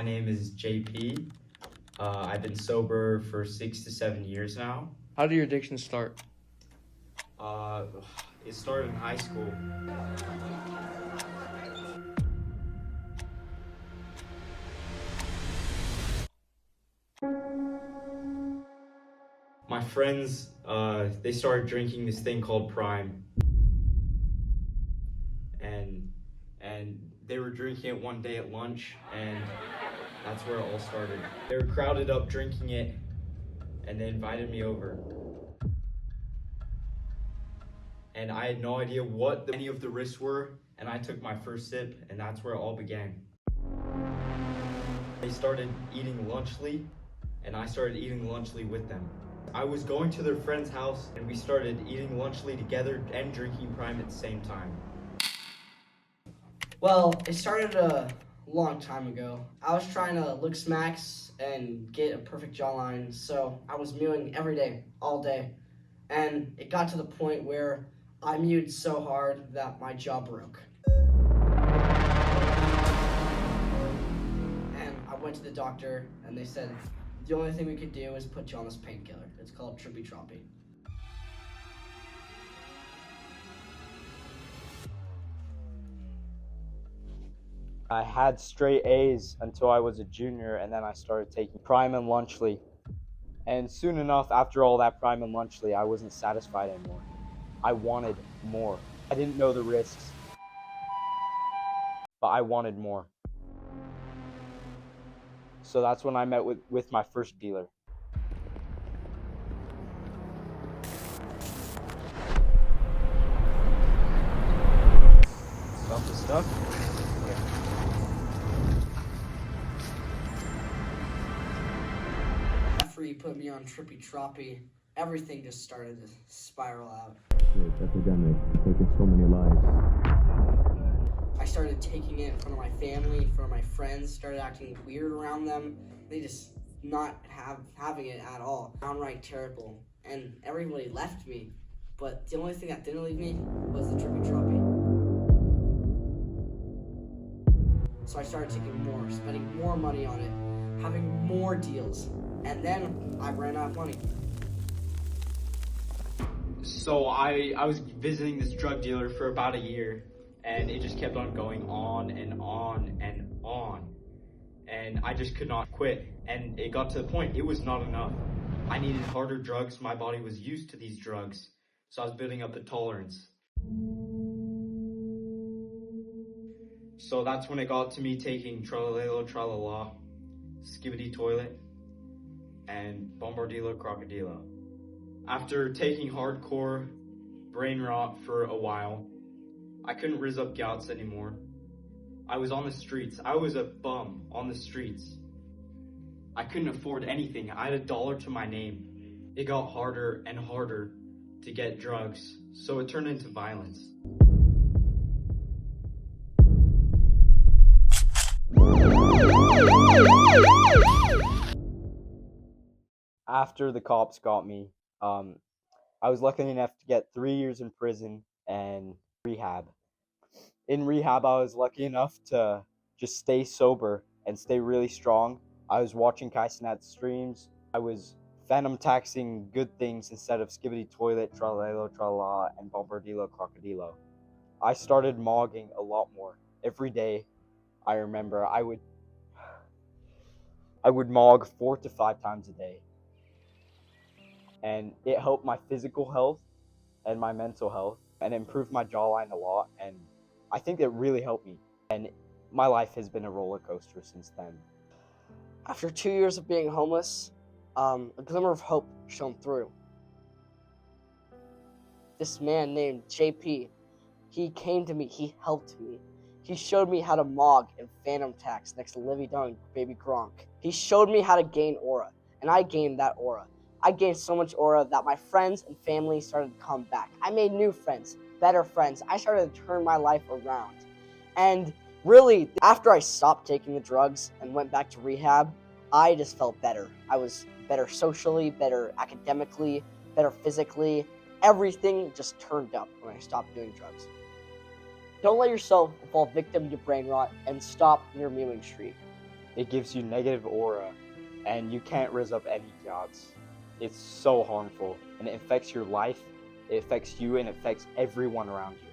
my name is JP. I've been sober for 6 to 7 years now. How did your addiction start? Uh, it started in high school. My friends, they started drinking this thing called Prime. And they were drinking it one day at lunch, and that's where it all started. They were crowded up drinking it, and they invited me over. And I had no idea what any of the risks were, and I took my first sip, and that's where it all began. They started eating lunchly, and I started eating lunchly with them. I was going to their friend's house, and we started eating lunchly together and drinking Prime at the same time. Well, it started a long time ago. I was trying to look smacks and get a perfect jawline, so I was mewing every day, all day. And it got to the point where I mewed so hard that my jaw broke. And I went to the doctor, and they said, the only thing we could do is put you on this painkiller. It's called Trippy Troppy. I had straight A's until I was a junior, and then I started taking Prime and Lunchly. And soon enough, after all that Prime and Lunchly, I wasn't satisfied anymore. I wanted more. I didn't know the risks, but I wanted more. So that's when I met with my first dealer. Got the stuff? After he put me on Trippy Troppy, everything just started to spiral out. This epidemic taking so many lives. I started taking it in front of my family, in front of my friends, started acting weird around them. They just not having it at all. Downright terrible. And everybody left me. But the only thing that didn't leave me was the Trippy Troppy. So I started taking more, spending more money on it, having more deals. And then I ran out of money. So I was visiting this drug dealer for about a year, and it just kept on going on and on and on. And I just could not quit. And it got to the point, it was not enough. I needed harder drugs. My body was used to these drugs. So I was building up a tolerance. So that's when it got to me taking Tralalelo Tralala, Skibidi Toilet, and Bombardilo Crocodilo. After taking hardcore brain rot for a while, I couldn't rizz up gouts anymore. I was on the streets. I was a bum on the streets. I couldn't afford anything. I had $1 to my name. It got harder and harder to get drugs, so it turned into violence. After the cops got me, I was lucky enough to get 3 years in prison and rehab. In rehab, I was lucky enough to just stay sober and stay really strong. I was watching Kaisenat streams. I was phantom taxing good things instead of Skibidi Toilet, Tralalelo Tralala, and Bombardilo Crocodilo. I started mogging a lot more. Every day, I remember I would mog 4 to 5 times a day. And it helped my physical health and my mental health and improved my jawline a lot, and I think it really helped me, and my life has been a roller coaster since then. After 2 years of being homeless, a glimmer of hope shone through. This man named JP, he came to me, he helped me. He showed me how to mog and phantom tax next to Livy Dunn and Baby Gronk. He showed me how to gain aura, and I gained that aura. I gained so much aura that my friends and family started to come back. I made new friends, better friends. I started to turn my life around. And really, after I stopped taking the drugs and went back to rehab, I just felt better. I was better socially, better academically, better physically. Everything just turned up when I stopped doing drugs. Don't let yourself fall victim to brain rot and stop your mewing streak. It gives you negative aura, and you can't raise up any gods. It's so harmful, and it affects your life, it affects you, and it affects everyone around you.